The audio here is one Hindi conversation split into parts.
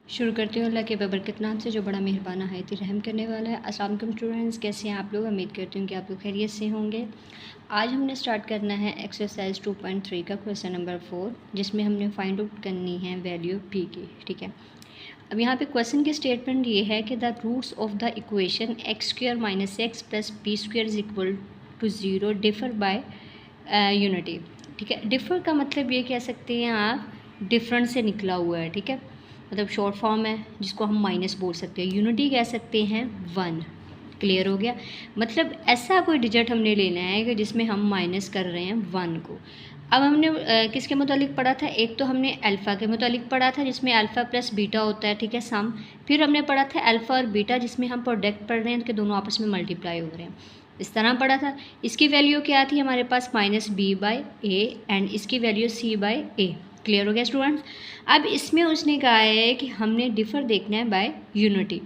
शुरू करती हूँ अल्लाह के बबरकत नाम से जो बड़ा मेहरबान नहायत रहम करने वाला है। अस्सलाम वालेकुम स्टूडेंट्स, कैसे हैं आप लोग? उम्मीद करती हूँ कि आप लोग खैरियत से होंगे। आज हमने स्टार्ट करना है एक्सरसाइज 2.3 का क्वेश्चन नंबर 4, जिसमें हमने फाइंड आउट करनी है वैल्यू पी की। ठीक है, अब यहाँ पे क्वेश्चन की स्टेटमेंट ये है कि the roots of the equation x square minus x plus p square is equal to zero differ by unity. ठीक है, डिफर का मतलब ये कह सकते हैं आप डिफरेंट से निकला हुआ है। ठीक है, मतलब शॉर्ट फॉर्म है जिसको हम माइनस बोल सकते हैं। यूनिटी कह सकते हैं 1। क्लियर हो गया? मतलब ऐसा कोई डिजिट हमने लेना है कि जिसमें हम माइनस कर रहे हैं 1 को। अब हमने किसके मुतालिक पढ़ा था? एक तो हमने अल्फ़ा के मुतालिक पढ़ा था जिसमें अल्फ़ा प्लस बीटा होता है। ठीक है, सम। फिर हमने पढ़ा था अल्फ़ा और बीटा जिसमें हम प्रोडक्ट पढ़ रहे हैं कि दोनों आपस में मल्टीप्लाई हो रहे हैं। इस तरह पढ़ा था। इसकी वैल्यू क्या थी हमारे पास? Minus b by a and इसकी value c by a. Clear हो गया स्टूडेंट्स? अब इसमें उसने कहा है कि हमने डिफ़र देखना है बाय यूनिटी।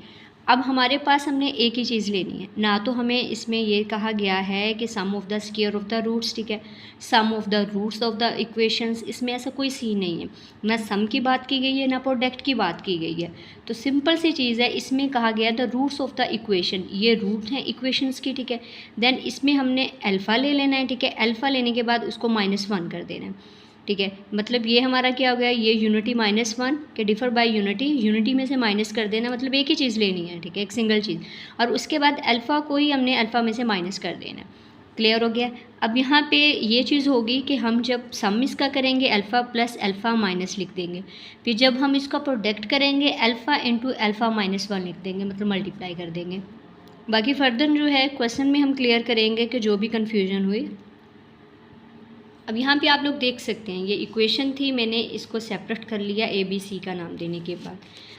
अब हमारे पास हमने एक ही चीज़ लेनी है ना, तो हमें इसमें ये कहा गया है कि sum of the square of the roots. ठीक है, sum of the roots of the equations. इसमें ऐसा कोई सीन नहीं है, ना सम की बात की गई है ना प्रोडक्ट की बात की गई है। तो सिंपल सी चीज़ है, इसमें कहा गया the roots of the equation. ये रूट हैं इक्वेशंस की। ठीक है, देन इसमें हमने अल्फ़ा ले लेना है। ठीक है, अल्फ़ा लेने के बाद उसको -1 कर देना है। ठीक है, मतलब ये हमारा क्या हो गया? ये यूनिटी -1 के डिफर बाय यूनिटी। यूनिटी में से माइनस कर देना, मतलब एक ही चीज़ लेनी है। ठीक है, एक सिंगल चीज़। और उसके बाद अल्फ़ा को ही हमने अल्फ़ा में से माइनस कर देना। क्लियर हो गया? अब यहाँ पे ये चीज़ होगी कि हम जब सम इसका करेंगे अल्फ़ा प्लस अल्फ़ा माइनस लिख देंगे। फिर जब हम इसका प्रोडक्ट करेंगे अल्फ़ा इंटू अल्फ़ा -1 लिख देंगे, मतलब मल्टीप्लाई कर देंगे। बाकी फर्दर जो है क्वेश्चन में हम क्लियर करेंगे कि जो भी कन्फ्यूजन हुई। अब यहाँ पे आप लोग देख सकते हैं ये इक्वेशन थी, मैंने इसको सेपरेट कर लिया ए बी सी का नाम देने के बाद।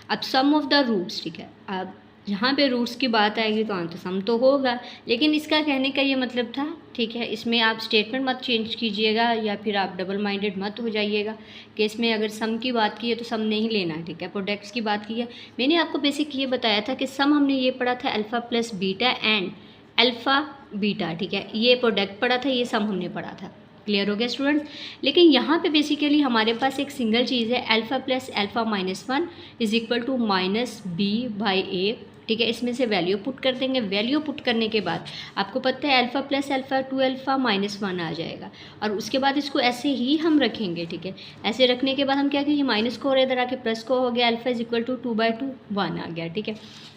अब सम ऑफ द रूट्स। ठीक है, अब यहाँ पे रूट्स की बात आएगी तो तो सम तो होगा, लेकिन इसका कहने का ये मतलब था। ठीक है, इसमें आप स्टेटमेंट मत चेंज कीजिएगा या फिर आप डबल माइंडेड मत हो जाइएगा कि इसमें अगर सम की बात की है तो सम नहीं लेना है। ठीक है, प्रोडक्ट्स की बात की है। मैंने आपको बेसिक ये बताया था कि सम हमने ये पढ़ा था alpha plus beta and alpha beta. ठीक है, ये प्रोडक्ट पढ़ा था, ये सम हमने पढ़ा था। क्लियर हो गया स्टूडेंट्स? लेकिन यहाँ पे बेसिकली हमारे पास एक सिंगल चीज़ है, alpha plus alpha -1 is equal to minus b by a. ठीक है, इसमें से वैल्यू पुट कर देंगे। वैल्यू पुट करने के बाद आपको पता है अल्फ़ा प्लस अल्फ़ा 2 अल्फ़ा -1 आ जाएगा, और उसके बाद इसको ऐसे ही हम रखेंगे। ठीक है, ऐसे रखने के बाद हम क्या कहेंगे? माइनस को और इधर आके प्लस को हो गया, अल्फ़ा इज इक्वल टू 2/2 1 आ गया। ठीक है,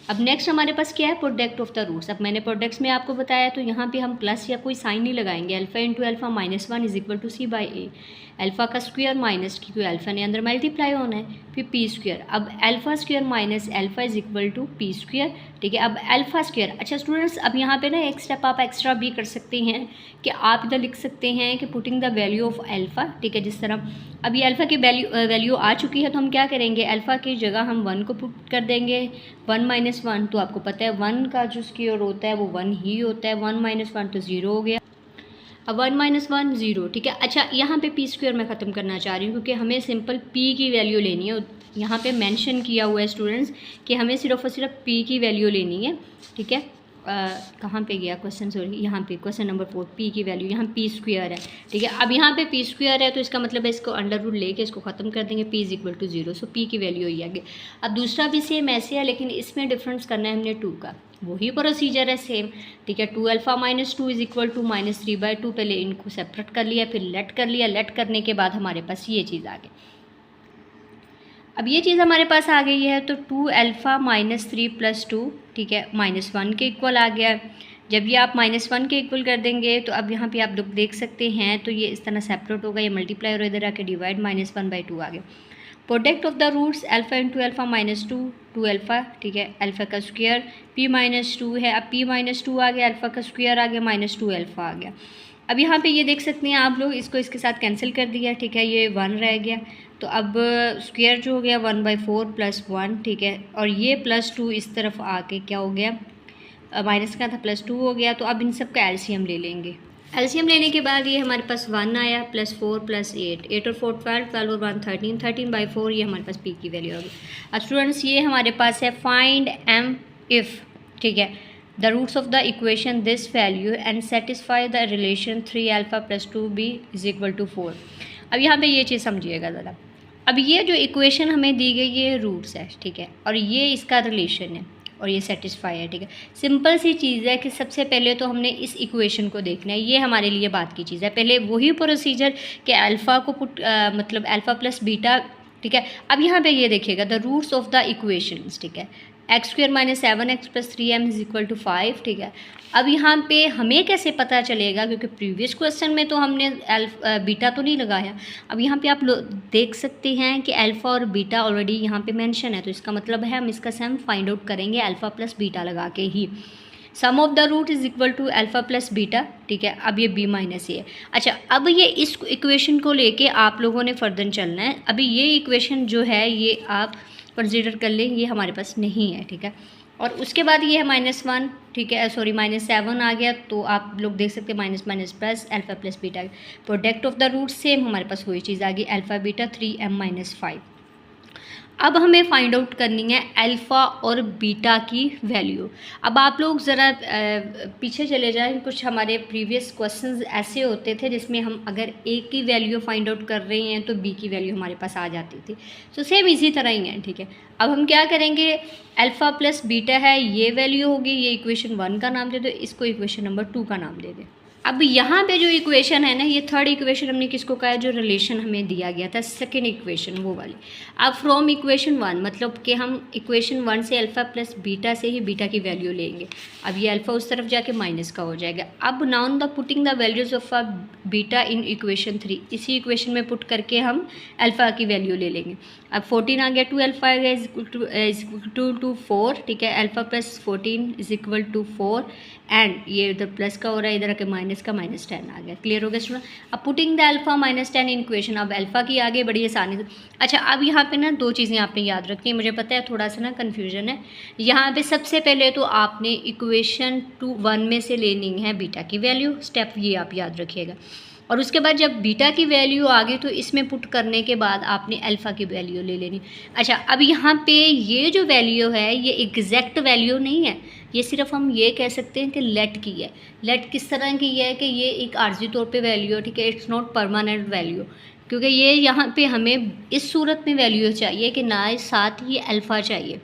अब नेक्स्ट हमारे पास क्या है? Product of the roots. अब मैंने प्रोडक्ट्स में आपको बताया तो यहाँ पे हम प्लस या कोई साइन नहीं लगाएंगे। Alpha into alpha -1 is equal to C by A. Alpha का स्क्वायर माइनस, क्योंकि अल्फ़ा ने अंदर मल्टीप्लाई होना है, फिर पी स्क्वायर। अब alpha square minus alpha is equal to P square. ठीक है, अब अल्फ़ा स्क्वायर। अच्छा स्टूडेंट्स, अब यहाँ पे ना एक स्टेप आप एक्स्ट्रा भी कर सकते हैं कि आप इधर लिख सकते हैं कि putting the value of alpha. ठीक है, जिस तरह अब ये अल्फ़ा की वैल्यू आ चुकी है तो हम क्या करेंगे? अल्फ़ा की जगह हम 1 को पुट कर देंगे। 1 - 1 तो आपको पता है 1 का जो स्क्वायर होता है वो 1 ही होता है। 1 - 1 तो 0 हो गया। अब 1 - 1 0। ठीक है, अच्छा यहाँ पे पी स्क्वायर मैं ख़त्म करना चाह रही हूँ क्योंकि हमें सिंपल पी की वैल्यू लेनी है। यहाँ पे मेंशन किया हुआ है स्टूडेंट्स कि हमें सिर्फ और सिर्फ पी की वैल्यू लेनी है। ठीक है, कहाँ पे गया क्वेश्चन? सॉरी, यहाँ पे क्वेश्चन नंबर 4, पी की वैल्यू। यहाँ पी स्क्वायर है। ठीक है, अब यहाँ पे पी स्क्वायर है तो इसका मतलब है इसको अंडर रूट लेके इसको ख़त्म कर देंगे। P is equal to 0, so P की वैल्यू ही आगे। अब दूसरा भी सेम ऐसे है, लेकिन इसमें डिफरेंस करना है हमने 2 का। वही प्रोसीजर है सेम। ठीक है, 2 अल्फ़ा -2 इज इक्वल टू -3/2। पहले इनको सेपरेट कर लिया, फिर लेट कर लिया। लेट करने के बाद हमारे पास ये चीज़ आ गई। अब ये चीज़ हमारे पास आ गई है तो 2 अल्फ़ा -3 + 2। ठीक है, -1 के इक्वल आ गया। जब ये आप -1 के इक्वल कर देंगे तो अब यहाँ पे आप लोग देख सकते हैं तो ये इस तरह सेपरेट होगा, ये मल्टीप्लाई और इधर आके डिवाइड, -1/2 आ गया। Product of the roots alpha into alpha -2 2 alpha. ठीक है, अल्फ़ा का स्क्वायर p -2 है। अब p -2 आ गया, अल्फ़ा का स्क्वायर आ गया, -2 अल्फ़ा आ गया। अब यहाँ पे ये देख सकते हैं आप लोग, इसको इसके साथ कैंसिल कर दिया। ठीक है, ये 1 रह गया तो अब स्क्वायर जो हो गया 1/4 + 1। ठीक है, और ये +2 इस तरफ आके क्या हो गया? माइनस का था, +2 हो गया। तो अब इन सब का एलसीएम ले लेंगे। एलसीएम लेने के बाद ये हमारे पास 1 आया, +4 + 8, 8 और 4 12, 12 और 1 13, 13/4 ये हमारे पास पी की वैल्यू होगी। अब स्टूडेंट्स ये हमारे पास है फाइंड एम इफ़। ठीक है, the roots of the equation this value and satisfy the relation 3 alpha + 2b = 4। अब यहाँ पे ये चीज़ समझिएगा ज़रा। अब ये जो इक्वेशन हमें दी गई ये रूट्स है, ठीक है, और ये इसका रिलेशन है और ये सेटिस्फाई है, ठीक है। सिंपल सी चीज़ है कि सबसे पहले तो हमने इस इक्वेशन को देखना है, ये हमारे लिए बात की चीज़ है। पहले वही प्रोसीजर कि अल्फ़ा को मतलब अल्फ़ा प्लस बीटा, ठीक है। अब यहाँ पे ये देखिएगा the roots of the equations, ठीक है। X square minus 7x plus 3m is equal to 5, ठीक है। अब यहाँ पे हमें कैसे पता चलेगा, क्योंकि प्रीवियस क्वेश्चन में तो हमने बीटा तो नहीं लगाया। अब यहाँ पे आप देख सकते हैं कि अल्फ़ा और बीटा ऑलरेडी यहाँ पे मेंशन है, तो इसका मतलब है हम इसका सम फाइंड आउट करेंगे अल्फ़ा प्लस बीटा लगा के ही। Sum of the root is equal to alpha plus beta, ठीक है। अब ये b माइनस ए है। अच्छा, अब ये इस इक्वेशन को लेके आप लोगों ने फर्दर चलना है। अभी ये इक्वेशन जो है ये आप कंसीडर कर लें, ये हमारे पास नहीं है, ठीक है। और उसके बाद ये है -1, ठीक है, सॉरी -7 आ गया, तो आप लोग देख सकते हैं minus minus plus alpha plus beta. Product of the root same हमारे पास वही चीज़ आ गई, अल्फ़ा बीटा 3m माइनस 5। अब हमें फाइंड आउट करनी है अल्फ़ा और बीटा की वैल्यू। अब आप लोग ज़रा पीछे चले जाएं, कुछ हमारे प्रीवियस क्वेश्चंस ऐसे होते थे जिसमें हम अगर ए की वैल्यू फाइंड आउट कर रहे हैं तो बी की वैल्यू हमारे पास आ जाती थी। तो सेम इसी तरह ही है, ठीक है। अब हम क्या करेंगे, अल्फ़ा प्लस बीटा है, ये वैल्यू होगी, ये इक्वेशन 1 का नाम दे दो, इसको इक्वेशन नंबर 2 का नाम दे दें। अब यहाँ पे जो इक्वेशन है ना, ये थर्ड इक्वेशन हमने किसको कहा है, जो रिलेशन हमें दिया गया था सेकंड इक्वेशन वो वाली। अब फ्रॉम इक्वेशन 1 मतलब कि हम इक्वेशन 1 से अल्फ़ा प्लस बीटा से ही बीटा की वैल्यू लेंगे। अब ये अल्फ़ा उस तरफ जाके माइनस का हो जाएगा। अब noun the putting the values of a beta in equation 3, इसी इक्वेशन में पुट करके हम अल्फ़ा की वैल्यू ले लेंगे। अब 14 आ गया, 2 अल्फ़ा आ गया इज इक्वल टू 4, ठीक है। Alpha plus 14 is equal to 4 and ये इधर प्लस का हो रहा है, इधर आके माइनस का -10 आ गया। क्लियर हो गया स्टूडेंट। अब putting the alpha -10 in equation, अब अल्फ़ा की आगे बड़ी आसानी से। अच्छा, अब यहाँ पे ना 2 चीज़ें आपने याद रखनी है, मुझे पता है थोड़ा सा ना कन्फ्यूजन है। यहाँ पे सबसे पहले तो आपने इक्वेशन 1 में से लेनी है बीटा की वैल्यू, स्टेप ये आप याद रखिएगा। और उसके बाद जब बीटा की वैल्यू आ गई तो इसमें पुट करने के बाद आपने अल्फ़ा की वैल्यू ले लेनी। अच्छा, अब यहाँ पे ये जो वैल्यू है ये एग्जैक्ट वैल्यू नहीं है, ये सिर्फ हम ये कह सकते हैं कि लेट की है। लेट किस तरह की है कि ये एक आर्जी तौर पे वैल्यू है, ठीक है, इट्स नॉट परमानेंट वैल्यू, क्योंकि ये यहाँ पे हमें इस सूरत में वैल्यू चाहिए कि ना साथ ही अल्फ़ा चाहिए।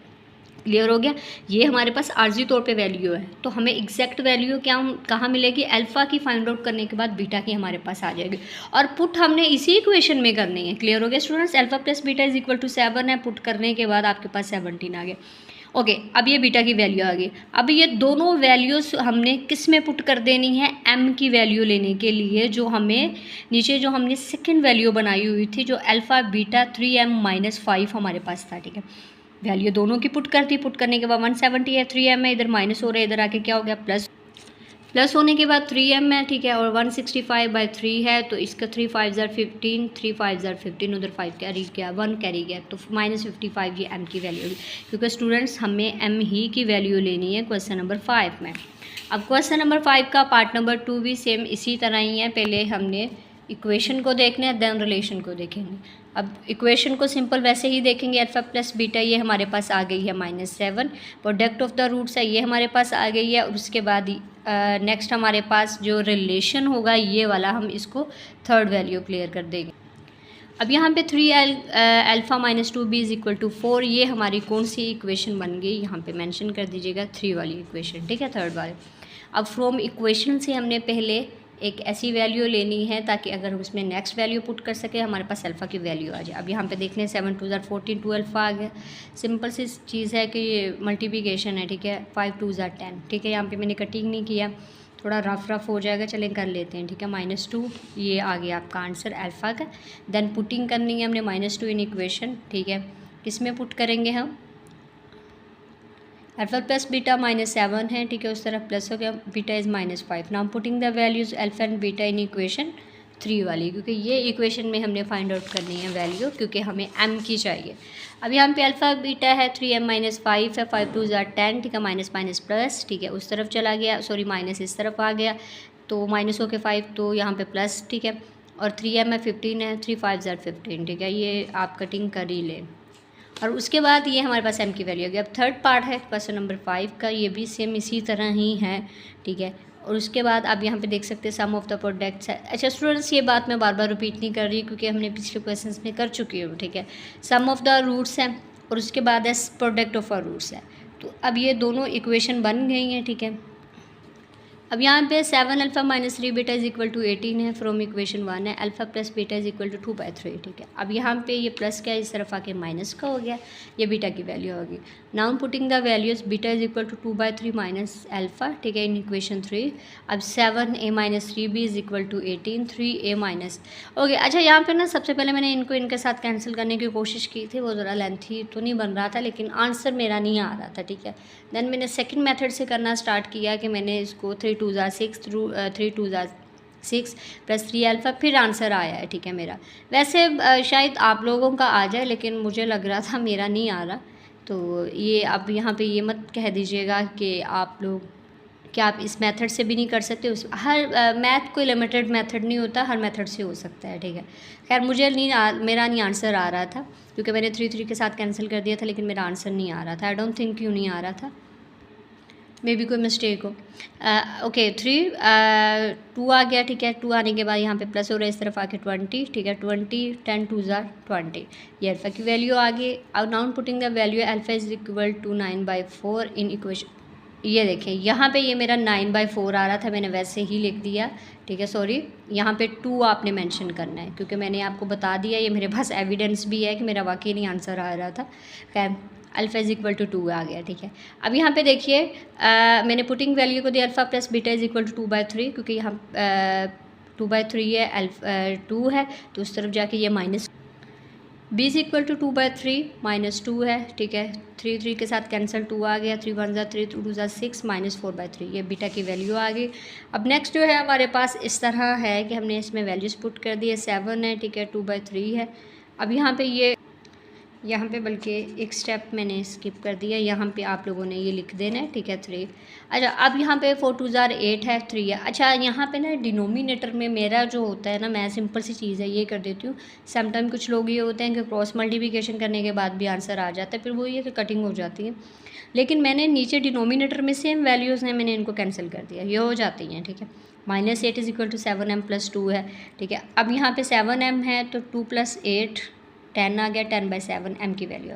क्लियर हो गया। ये हमारे पास आर्जी तौर पे वैल्यू है, तो हमें एग्जैक्ट वैल्यू क्या कहाँ मिलेगी, अल्फ़ा की फाइंड आउट करने के बाद बीटा की हमारे पास आ जाएगी। और पुट हमने इसी इक्वेशन में करनी है। क्लियर हो गया students. Alpha plus beta is equal to 7 है, पुट करने के बाद आपके पास 17 आ गया। ओके, अब ये बीटा की वैल्यू आ गई। अब ये दोनों वैल्यूज़ हमने किस में पुट कर देनी है, m की वैल्यू लेने के लिए, जो हमें नीचे जो हमने सेकंड वैल्यू बनाई हुई थी, जो अल्फ़ा बीटा 3m माइनस 5 हमारे पास था, ठीक है। वैल्यू दोनों की पुट करती, पुट करने के बाद 170 है, 3m है, इधर माइनस हो रहा है, इधर आके क्या हो गया प्लस होने के बाद 3m है, ठीक है। और 165/3 है, तो इसका 3 5 ज़ार 15, 3 5 ज़ार 15, उधर 5 कैरी गया, 1 कैरी गया, तो -55 ये m की वैल्यू होगी, क्योंकि स्टूडेंट्स हमें m ही की वैल्यू लेनी है क्वेश्चन नंबर 5 में। अब क्वेश्चन नंबर 5 का पार्ट नंबर 2 भी सेम इसी तरह ही है। पहले हमने इक्वेशन को देखना है, देन रिलेशन को देखेंगे। अब इक्वेशन को सिंपल वैसे ही देखेंगे, अल्फ़ा प्लस बीटा ये हमारे पास आ गई है -7, प्रोडक्ट ऑफ द रूट्स है ये हमारे पास आ गई है। और उसके बाद नेक्स्ट हमारे पास जो रिलेशन होगा ये वाला, हम इसको थर्ड वैल्यू क्लियर कर देंगे। अब यहाँ पे 3 alpha minus 2b is equal to 4, ये हमारी कौन सी इक्वेशन बन गई, यहाँ पे मेंशन कर दीजिएगा 3 वाली इक्वेशन, ठीक है, थर्ड वाली। अब फ्रॉम इक्वेशन से हमने पहले एक ऐसी वैल्यू लेनी है ताकि अगर उसमें नेक्स्ट वैल्यू पुट कर सके हमारे पास अल्फ़ा की वैल्यू आ जाए। अब यहाँ पे देख लें 7 2 ज़ार 14, 2 अल्फ़ा आ गया। सिंपल सी चीज़ है कि ये मल्टीप्लिकेशन है, ठीक है। 5 2 ज़ार 10, ठीक है। यहाँ पे मैंने कटिंग नहीं किया, थोड़ा रफ हो जाएगा, चलें कर लेते हैं, ठीक है। -2 ये आ गया आपका आंसर अल्फ़ा का। देन पुटिंग करनी है हमने -2 इन इक्वेशन, ठीक है। किस में पुट करेंगे हम, अल्फ़ा प्लस बीटा -7 है, ठीक है, उस तरफ प्लस हो गया, beta is -5। Now putting the values alpha and beta in equation 3 वाली, क्योंकि ये इक्वेशन में हमने फाइंड आउट करनी है वैल्यू, क्योंकि हमें m की चाहिए। अब यहाँ पे अल्फ़ा बीटा है 3m माइनस 5 है, 5 2 ज़ार 10, ठीक है, माइनस माइनस प्लस, ठीक है, उस तरफ चला गया, सॉरी माइनस इस तरफ आ गया, तो माइनस हो के 5, तो यहाँ पे प्लस, ठीक है। और 3m है 15 है, 3 5 ज़ार 15, ठीक है, ये आप कटिंग कर ही लें। और उसके बाद ये हमारे पास m की वैल्यू होगी। अब थर्ड पार्ट है क्वेश्चन नंबर 5 का, ये भी सेम इसी तरह ही है, ठीक है। और उसके बाद आप यहाँ पे देख सकते हैं सम ऑफ द प्रोडक्ट्स है। अच्छा स्टूडेंट्स, ये बात मैं बार बार रिपीट नहीं कर रही क्योंकि हमने पिछले क्वेश्चंस में कर चुकी हूँ, ठीक है। सम ऑफ द रूट्स है और उसके बाद है प्रोडक्ट ऑफ अ रूट्स है। तो अब ये दोनों इक्वेशन बन गई हैं, ठीक है। अब यहाँ पे 7 alpha minus 3 beta is equal to 18 है, फ्रॉम इक्वेशन 1 है। Alpha plus beta is equal to 2/3, ठीक है। अब यहाँ पे ये प्लस का इस तरफ आके माइनस का हो गया, ये बीटा की वैल्यू होगी। Now putting the values, beta is equal to 2/3 minus alpha, ठीक है, इन इक्वेशन 3। अब 7a minus 3b is equal to 18, 3a minus, okay. अच्छा यहाँ पे ना सबसे पहले मैंने इनको इनके साथ कैंसिल करने की कोशिश की थी, वो ज़रा लेंथी तो नहीं बन रहा था, लेकिन आंसर मेरा नहीं आ रहा था, ठीक है। देन मैंने सेकेंड मेथड से करना स्टार्ट किया कि मैंने इसको 3 2 6 थ्रू 3 2 6 प्लस 3 अल्फ़ा, फिर आंसर आया है, ठीक है मेरा। वैसे शायद आप लोगों का आ जाए, लेकिन मुझे लग रहा था मेरा नहीं आ रहा। तो ये अब यहाँ पे ये मत कह दीजिएगा कि आप लोग क्या आप इस मेथड से भी नहीं कर सकते। उस हर मैथ कोई लिमिटेड मेथड नहीं होता, हर मेथड से हो सकता है, ठीक है। खैर मुझे मेरा नहीं आंसर आ रहा था क्योंकि मैंने 3 3 के साथ कैंसिल कर दिया था, लेकिन मेरा आंसर नहीं आ रहा था। आई डोंट थिंक क्यों नहीं आ रहा था, मे बी कोई मिस्टेक हो। ओके 3 2 आ गया, ठीक है। 2 आने के बाद यहाँ पे प्लस हो रहा है, इस तरफ आके 20, ठीक है। 20 10 2 20, ये अल्फ़ा की वैल्यू आ गई। अब now putting the value alpha is equal to 9/4 in equation, ये देखें यहाँ पे ये मेरा 9/4 आ रहा था, मैंने वैसे ही लिख दिया, ठीक है। सॉरी, यहाँ पे 2 आपने मेंशन करना है क्योंकि मैंने आपको बता दिया, ये मेरे पास एविडेंस भी है कि मेरा वाकई नहीं आंसर आ रहा था। खैर अल्फ़ा इज इक्वल टू 2 आ गया, ठीक है। अब यहाँ पे देखिए मैंने पुटिंग वैल्यू को दिया alpha plus beta is equal to 2/3, क्योंकि यहाँ 2/3 है, अल्फ़ा 2 है, तो उस तरफ जाके ये minus b is equal to 2/3 minus 2 है, ठीक है। 3 3 के साथ कैंसिल, 2 आ गया, 3 1 3 2 2 6 माइनस 4/3, ये बीटा की वैल्यू आ गई। अब नेक्स्ट जो है हमारे पास इस तरह है कि हमने इसमें वैल्यूज़ पुट कर दी है, 7 है, ठीक है, 2/3 है। अब यहाँ पे बल्कि एक स्टेप मैंने स्किप कर दिया, यहाँ पे आप लोगों ने ये लिख देना है, ठीक है, 3। अच्छा अब यहाँ पे 4 2 8 है, 3 है। अच्छा यहाँ पे ना डिनोमिनेटर में मेरा जो होता है ना, मैं सिंपल सी चीज़ है ये कर देती हूँ। समटाइम कुछ लोग ये होते हैं कि क्रॉस मल्टीप्लिकेशन करने के बाद भी आंसर आ जाता है, फिर वो ये कि कटिंग हो जाती है। लेकिन मैंने नीचे डिनोमिनेटर में सेम वैल्यूज़ हैं, मैंने इनको कैंसिल कर दिया, ये हो जाती हैं, ठीक है। -8 is equal to 7m plus 2 है, ठीक है। अब यहाँ पे 7m है तो 2 + 8 10 आ गया, 10/7 m की वैल्यू।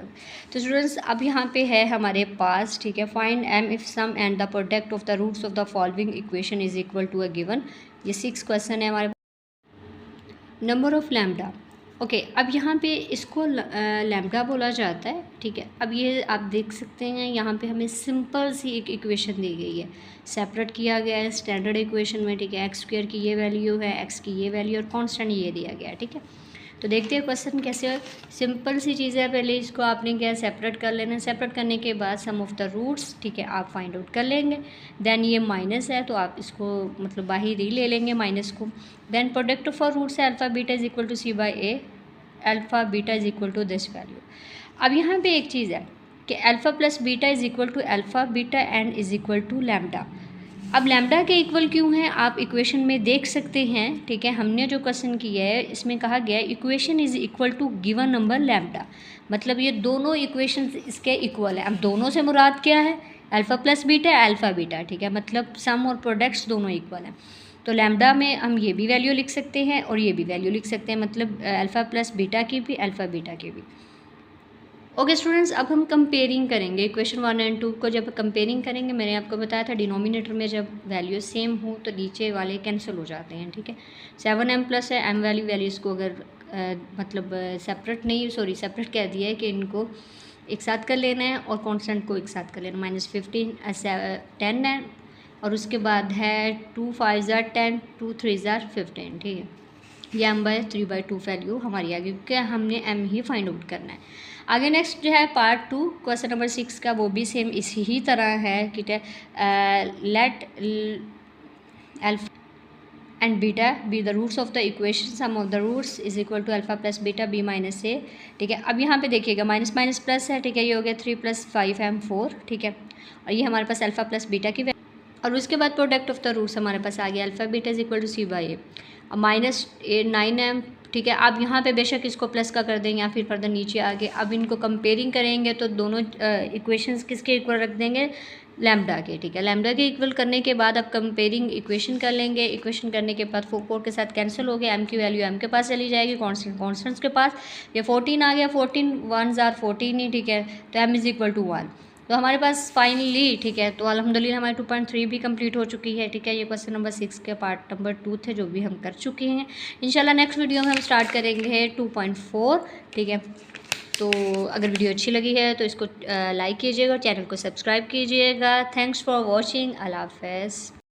तो स्टूडेंट्स अब यहाँ पे है हमारे पास, ठीक है, find m if sum and the product of the roots of the following equation is equal to a given. ये 6 क्वेश्चन है हमारे। Number of lambda, okay. अब यहाँ पे इसको लैम्डा बोला जाता है, ठीक है। अब ये आप देख सकते हैं यहाँ पे हमें सिंपल सी एक इक्वेशन दी गई है, सेपरेट किया गया है स्टैंडर्ड इक्वेशन में, ठीक है। x² की ये वैल्यू है, x की ये वैल्यू और कांस्टेंट ये दिया गया है, ठीक है। तो देखते हैं क्वेश्चन कैसे है। सिंपल सी चीज़ है, पहले इसको आपने क्या सेपरेट कर लेना है। सेपरेट करने के बाद सम ऑफ द रूट्स, ठीक है, आप फाइंड आउट कर लेंगे। देन ये माइनस है तो आप इसको मतलब बाहर ही ले लेंगे माइनस को। देन प्रोडक्ट ऑफ रूट्स है alpha beta is equal to c/a, alpha beta is equal to this value. अब यहाँ पे एक चीज़ है कि alpha plus beta is equal to alpha beta and is equal to lambda. अब लैम्डा के इक्वल क्यों है आप इक्वेशन में देख सकते हैं, ठीक है। हमने जो क्वेश्चन किया है इसमें कहा गया है equation is equal to given number lambda, मतलब ये दोनों इक्वेशन इसके इक्वल है। अब दोनों से मुराद क्या है, alpha plus beta, alpha beta, ठीक है, मतलब सम और प्रोडक्ट्स दोनों इक्वल हैं। तो लैम्डा में हम ये भी वैल्यू लिख सकते हैं और ये भी वैल्यू लिख सकते हैं, मतलब अल्फ़ा प्लस बीटा की भी, अल्फ़ा बीटा की भी। ओके स्टूडेंट्स, अब हम कंपेयरिंग करेंगे इक्वेशन 1 और 2 को। जब कंपेयरिंग करेंगे, मैंने आपको बताया था डिनोमिनेटर में जब वैल्यू सेम हो तो नीचे वाले कैंसिल हो जाते हैं, ठीक है। 7m प्लस है, m वाली वैल्यूज़ को अगर मतलब सेपरेट नहीं, सॉरी सेपरेट कह दिया है कि इनको एक साथ कर लेना है और कांस्टेंट को एक साथ कर लेना। -15 10 है और उसके बाद है 2 5 10 2 3 15, ठीक है। ये m/3/2 वैल्यू हमारी आ गई क्योंकि हमने m ही फाइंड आउट करना है। आगे नेक्स्ट जो है पार्ट 2 क्वेश्चन नंबर 6 का, वो भी सेम इसी ही तरह है, ठीक है। Let alpha and beta be the roots of the equation, sum of the roots is equal to alpha plus beta b minus a, ठीक है। अब यहाँ पे देखिएगा माइनस माइनस प्लस है, ठीक है, ये हो गया 3 + 5m 4, ठीक है। और ये हमारे पास अल्फा प्लस बीटा की और उसके बाद प्रोडक्ट ऑफ द रूट्स हमारे पास आ गया alpha beta is equal to c/a। अब -9m, ठीक है। आप यहाँ पे बेशक इसको प्लस का कर दें या फिर फर्दर नीचे आगे। अब इनको कंपेयरिंग करेंगे तो दोनों इक्वेशंस किसके इक्वल रख देंगे, लैम्डा के, ठीक है। लैम्डा के इक्वल करने के बाद अब कंपेयरिंग इक्वेशन कर लेंगे। इक्वेशन करने के बाद 4 के साथ कैंसिल हो गया, एम की वैल्यू एम के पास चली जाएगी, कॉन्स्टेंट्स के पास। ये 14 आ गया, 14 1s आर 14 ही, ठीक है। तो एम इज़ इक्वल टू 1। तो हमारे पास फाइनली, ठीक है, तो अल्हम्दुलिल्लाह हमारी 2.3 भी कंप्लीट हो चुकी है, ठीक है। ये क्वेश्चन नंबर 6 के पार्ट नंबर 2 थे जो भी हम कर चुके हैं। इंशाल्लाह नेक्स्ट वीडियो में हम स्टार्ट करेंगे 2.4, ठीक है। तो अगर वीडियो अच्छी लगी है तो इसको लाइक कीजिएगा और चैनल को सब्सक्राइब कीजिएगा। Thanks for watching. अल्लाह हाफ़िज़।